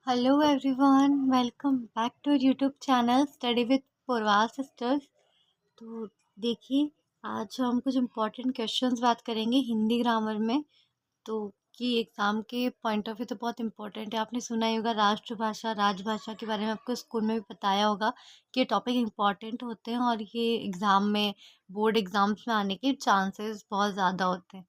Hello everyone, welcome back to YouTube channel study with Purwal sisters. तो देखिए, आज हम कुछ इम्पोर्टेंट क्वेश्चंस बात करेंगे हिंदी ग्रामर में। तो कि एग्ज़ाम के पॉइंट ऑफ व्यू तो बहुत इंपॉर्टेंट है। आपने सुना ही होगा राष्ट्रभाषा राजभाषा के बारे में, आपको स्कूल में भी बताया होगा कि ये टॉपिक इम्पॉर्टेंट होते हैं और ये एग्ज़ाम में, बोर्ड एग्ज़ाम्स में आने के चांसेस बहुत ज़्यादा होते हैं।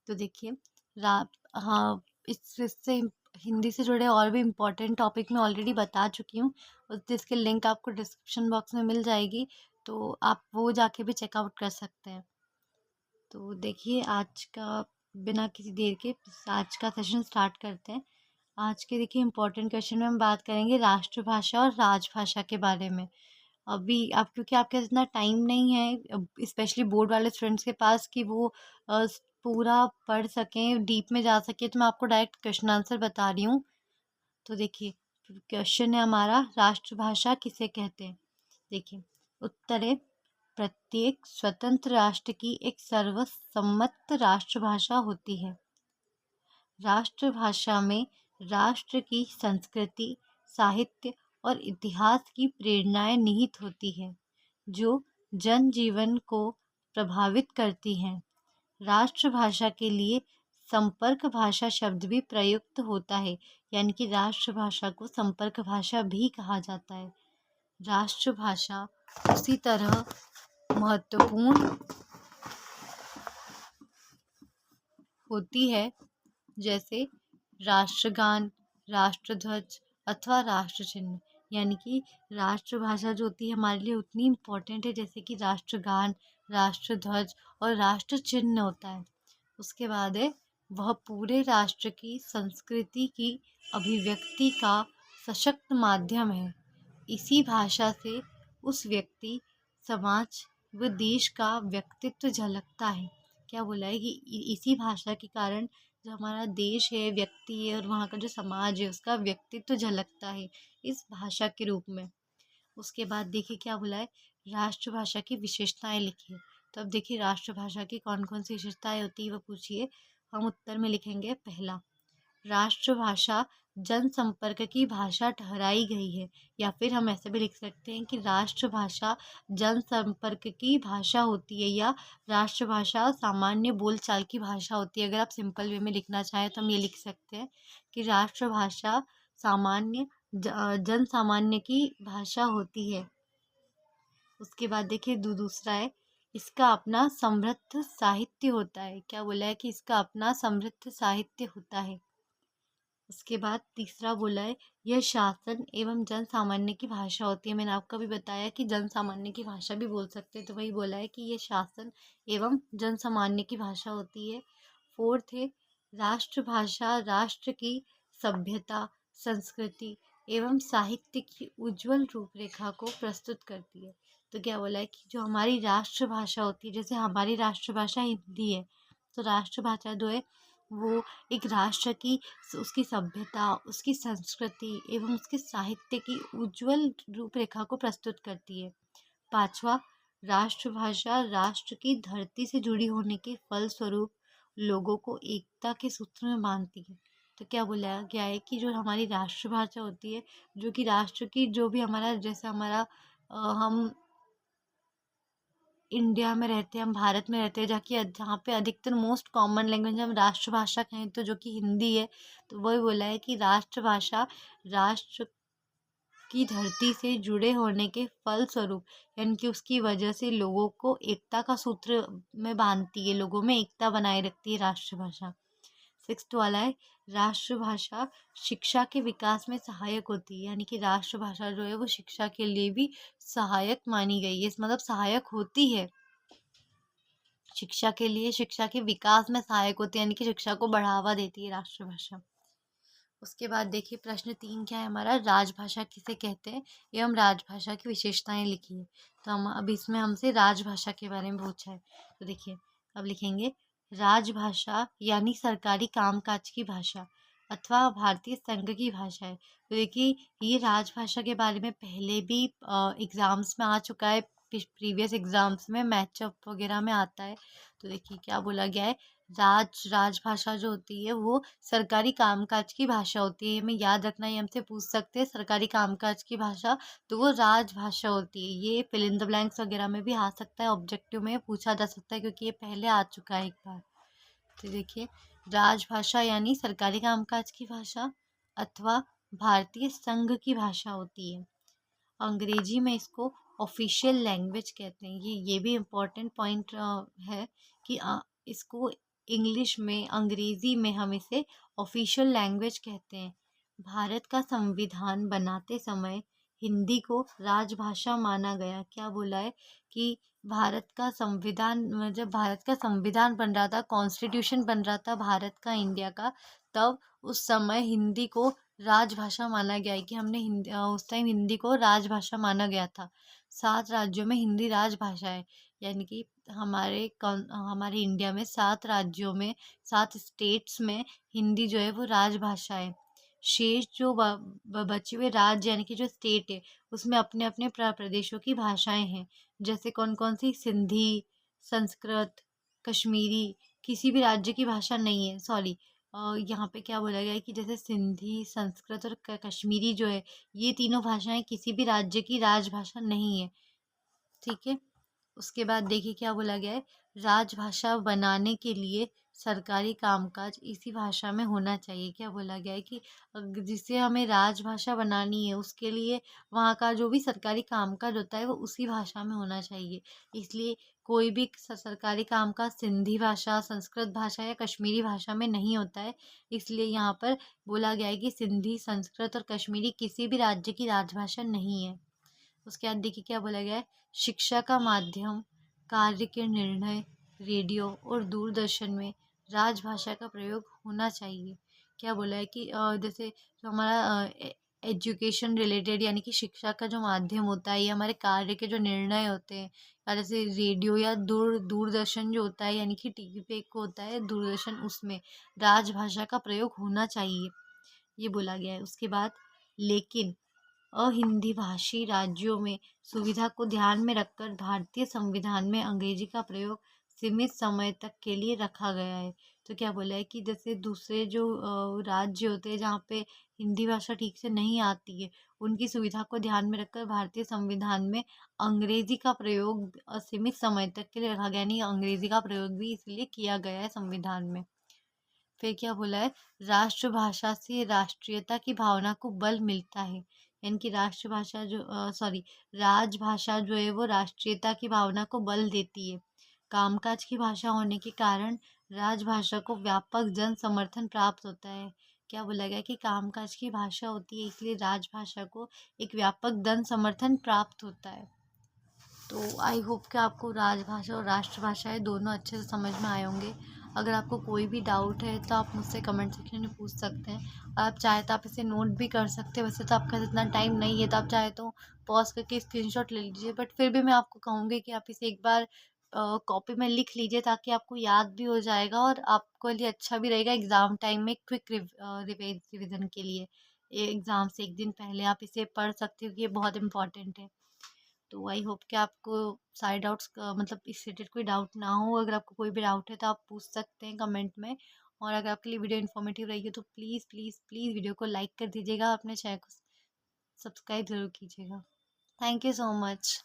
तो देखिए, रा हाँ, इससे हिंदी से जुड़े और भी इम्पोर्टेंट टॉपिक मैं ऑलरेडी बता चुकी हूँ और जिसके लिंक आपको डिस्क्रिप्शन बॉक्स में मिल जाएगी, तो आप वो जाके भी चेकआउट कर सकते हैं। तो देखिए, आज का बिना किसी देर के आज का सेशन स्टार्ट करते हैं। आज के देखिए इम्पोर्टेंट क्वेश्चन में हम बात करेंगे राष्ट्रभाषा और राजभाषा के बारे में। अभी आप, क्योंकि आपके पास इतना टाइम नहीं है, स्पेशली बोर्ड वाले स्टूडेंट्स के पास, कि वो पूरा पढ़ सकें, डीप में जा सके, तो मैं आपको डायरेक्ट क्वेश्चन आंसर बता रही हूँ। तो देखिए, क्वेश्चन है हमारा, राष्ट्रभाषा किसे कहते हैं। देखिए, उत्तर है, प्रत्येक स्वतंत्र राष्ट्र की एक सर्वसम्मत राष्ट्रभाषा होती है। राष्ट्रभाषा में राष्ट्र की संस्कृति, साहित्य और इतिहास की प्रेरणाएं निहित होती है, जो जनजीवन को प्रभावित करती हैं। राष्ट्रभाषा के लिए संपर्क भाषा शब्द भी प्रयुक्त होता है, यानी कि राष्ट्रभाषा को संपर्क भाषा भी कहा जाता है। राष्ट्रभाषा उसी तरह महत्वपूर्ण होती है जैसे राष्ट्रगान, राष्ट्रध्वज अथवा राष्ट्र चिन्ह। यानी कि राष्ट्रभाषा जो होती है हमारे लिए उतनी इम्पोर्टेंट है जैसे कि राष्ट्रगान, राष्ट्रध्वज और राष्ट्र चिन्ह होता है। उसके बाद है, वह पूरे राष्ट्र की संस्कृति की अभिव्यक्ति का सशक्त माध्यम है। इसी भाषा से उस व्यक्ति, समाज व देश का व्यक्तित्व झलकता है। क्या बोला है कि इसी भाषा के कारण जो हमारा देश है, व्यक्ति है और वहाँ का जो समाज है, उसका व्यक्तित्व झलकता है इस भाषा के रूप में। उसके बाद देखिए क्या बोला है, राष्ट्रभाषा की विशेषताएं लिखिए। तो अब देखिए, राष्ट्रभाषा की कौन कौन सी विशेषताएं होती है वो पूछिए। हम उत्तर में लिखेंगे, पहला, राष्ट्रभाषा जनसंपर्क की भाषा ठहराई गई है। या फिर हम ऐसे भी लिख सकते हैं कि राष्ट्रभाषा जनसंपर्क की भाषा होती है, या राष्ट्रभाषा सामान्य बोलचाल की भाषा होती है। अगर आप सिंपल वे में लिखना चाहें तो हम ये लिख सकते हैं कि राष्ट्रभाषा सामान्य जन सामान्य की भाषा होती है। उसके बाद देखिए, दूसरा है, इसका अपना समृद्ध साहित्य होता है। क्या बोला है कि इसका अपना समृद्ध साहित्य होता है। उसके बाद तीसरा बोला है, यह शासन एवं जन सामान्य की भाषा होती है। मैंने आपको भी बताया कि जन सामान्य की भाषा भी बोल सकते हैं, तो वही बोला है कि यह शासन एवं जन सामान्य की भाषा होती है। फोर्थ है, राष्ट्रभाषा राष्ट्र की सभ्यता, संस्कृति एवं साहित्य की उज्जवल रूपरेखा को प्रस्तुत करती है। तो क्या बोला है कि जो हमारी राष्ट्रभाषा होती है, जैसे हमारी राष्ट्रभाषा हिंदी है, तो राष्ट्रभाषा जो है वो एक राष्ट्र की, उसकी सभ्यता, उसकी संस्कृति एवं उसके साहित्य की उज्जवल रूपरेखा को प्रस्तुत करती है। पांचवा, राष्ट्रभाषा राष्ट्र की धरती से जुड़ी होने के फलस्वरूप लोगों को एकता के सूत्र में बांधती है। तो क्या बोला गया है कि जो हमारी राष्ट्रभाषा होती है, जो कि राष्ट्र की, जो भी हमारा, जैसे हमारा हम इंडिया में रहते हैं, हम भारत में रहते हैं, जाकि जहाँ पे अधिकतर मोस्ट कॉमन लैंग्वेज हम राष्ट्रभाषा कहें तो जो कि हिंदी है, तो वही बोला है कि राष्ट्रभाषा राष्ट्र की धरती से जुड़े होने के फलस्वरूप, यानी कि उसकी वजह से लोगों को एकता का सूत्र में बांधती है, लोगों में एकता बनाए रखती है राष्ट्रभाषा। सिक्स्थ वाला है, राष्ट्रभाषा शिक्षा के विकास में सहायक होती है। यानी कि राष्ट्रभाषा जो है वो शिक्षा के लिए भी सहायक मानी गई है, मतलब सहायक होती है शिक्षा के लिए, शिक्षा के विकास में सहायक होती है, यानी कि शिक्षा को बढ़ावा देती है राष्ट्रभाषा। उसके बाद देखिए, प्रश्न 3 क्या है हमारा, राजभाषा किसे कहते हैं एवं राजभाषा की विशेषताएं लिखिए। तो हम अब इसमें हमसे राजभाषा के बारे में पूछा है। तो देखिए, अब लिखेंगे, राजभाषा यानी सरकारी कामकाज की भाषा अथवा भारतीय संघ की भाषा है। तो देखिए, ये राजभाषा के बारे में पहले भी एग्जाम्स में आ चुका है, प्रीवियस एग्जाम्स में मैचअप वगैरह में आता है। तो देखिए क्या बोला गया है, राजभाषा जो होती है वो सरकारी कामकाज की भाषा होती है। हमें याद रखना, ये हमसे पूछ सकते हैं सरकारी कामकाज की भाषा, तो वो राजभाषा होती है। ये फिल इन द ब्लैंक्स वगैरह में भी आ सकता है, ऑब्जेक्टिव में पूछा जा सकता है, क्योंकि ये पहले आ चुका है एक बार। तो देखिए, राजभाषा यानी सरकारी कामकाज की भाषा अथवा भारतीय संघ की भाषा होती है। अंग्रेजी में इसको ऑफिशियल लैंग्वेज कहते हैं। ये भी इम्पोर्टेंट पॉइंट है कि इसको इंग्लिश में, अंग्रेजी में हम इसे ऑफिशियल लैंग्वेज कहते हैं। भारत का संविधान बनाते समय हिंदी को राजभाषा माना गया। क्या बोला है कि भारत का संविधान, जब भारत का संविधान बन रहा था, कॉन्स्टिट्यूशन बन रहा था भारत का, इंडिया का, तब उस समय हिंदी को राजभाषा माना गया है, कि हमने हिंदी उस टाइम हिंदी को राजभाषा माना गया था। 7 राज्यों में हिंदी राजभाषा है, यानी कि हमारे इंडिया में 7 राज्यों में, 7 स्टेट्स में हिंदी जो है वो राजभाषा है। शेष जो बचे हुए राज्य यानी कि जो स्टेट है, उसमें अपने अपने प्रदेशों की भाषाएं हैं। जैसे कौन कौन सी? सिंधी, संस्कृत, कश्मीरी। किसी भी राज्य की भाषा नहीं है, सॉरी, यहाँ पे क्या बोला गया है कि जैसे सिंधी, संस्कृत और कश्मीरी जो है, ये तीनों भाषाएं किसी भी राज्य की राजभाषा नहीं है। ठीक है। उसके बाद देखिए क्या बोला गया है, राजभाषा बनाने के लिए सरकारी कामकाज इसी भाषा में होना चाहिए। क्या बोला गया है कि जिसे हमें राजभाषा बनानी है, उसके लिए वहाँ का जो भी सरकारी कामकाज होता है वो उसी भाषा में होना चाहिए। इसलिए कोई भी सरकारी कामकाज सिंधी भाषा, संस्कृत भाषा या कश्मीरी भाषा में नहीं होता है। इसलिए यहाँ पर बोला गया है कि सिंधी, संस्कृत और कश्मीरी किसी भी राज्य की राजभाषा नहीं है। उसके बाद देखिए क्या बोला गया है, शिक्षा का माध्यम, कार्य के निर्णय रेडियो और दूरदर्शन में राजभाषा का प्रयोग होना चाहिए। क्या बोला है कि जैसे जो हमारा एजुकेशन रिलेटेड यानी कि शिक्षा का जो माध्यम होता है, ये हमारे कार्य के जो निर्णय होते हैं, या जैसे रेडियो या दूरदर्शन जो होता है, यानी कि टीवी पे एक होता है दूरदर्शन, उसमें राजभाषा का प्रयोग होना चाहिए, ये बोला गया है। उसके बाद लेकिन अहिंदी भाषी राज्यों में सुविधा को ध्यान में रखकर भारतीय संविधान में अंग्रेजी का प्रयोग सीमित समय तक के लिए रखा गया है। तो क्या बोला है कि जैसे दूसरे जो राज्य होते हैं जहाँ पे हिंदी भाषा ठीक से नहीं आती है, उनकी सुविधा को ध्यान में रखकर भारतीय संविधान में अंग्रेजी का प्रयोग असीमित समय तक के लिए रखा गया। नहीं, अंग्रेजी का प्रयोग भी इसलिए किया गया है संविधान में। फिर क्या बोला है, राष्ट्रभाषा से राष्ट्रीयता की भावना को बल मिलता है। यानी कि राष्ट्रभाषा जो सॉरी राजभाषा जो है वो राष्ट्रीयता की भावना को बल देती है। कामकाज की भाषा होने के कारण राजभाषा को व्यापक जन समर्थन प्राप्त होता है। क्या बोला गया कि कामकाज की भाषा होती है, इसलिए राजभाषा को एक व्यापक जन समर्थन प्राप्त होता है। तो आई होप कि आपको राजभाषा और राष्ट्रभाषा है दोनों अच्छे से समझ में आए होंगे। अगर आपको कोई भी डाउट है तो आप मुझसे कमेंट सेक्शन में पूछ सकते हैं, और आप चाहे तो आप इसे नोट भी कर सकते हैं। वैसे तो आपका इतना टाइम नहीं है, तो आप चाहे तो पॉज करके स्क्रीनशॉट ले लीजिए, बट फिर भी मैं आपको कहूँगी कि आप इसे एक बार कॉपी में लिख लीजिए, ताकि आपको याद भी हो जाएगा और आपको लिए अच्छा भी रहेगा एग्ज़ाम टाइम में क्विक रिविज़न के लिए। एग्ज़ाम से एक दिन पहले आप इसे पढ़ सकते हो, ये बहुत इंपॉर्टेंट है। तो आई होप कि आपको सारे डाउट्स मतलब इस रिलेटेड कोई डाउट ना हो। अगर आपको कोई भी डाउट है तो आप पूछ सकते हैं कमेंट में। और अगर आपके लिए वीडियो इन्फॉर्मेटिव रही है तो प्लीज़ प्लीज़ प्लीज़ वीडियो को लाइक कर दीजिएगा, अपने चैनल को सब्सक्राइब ज़रूर कीजिएगा। Thank you so much.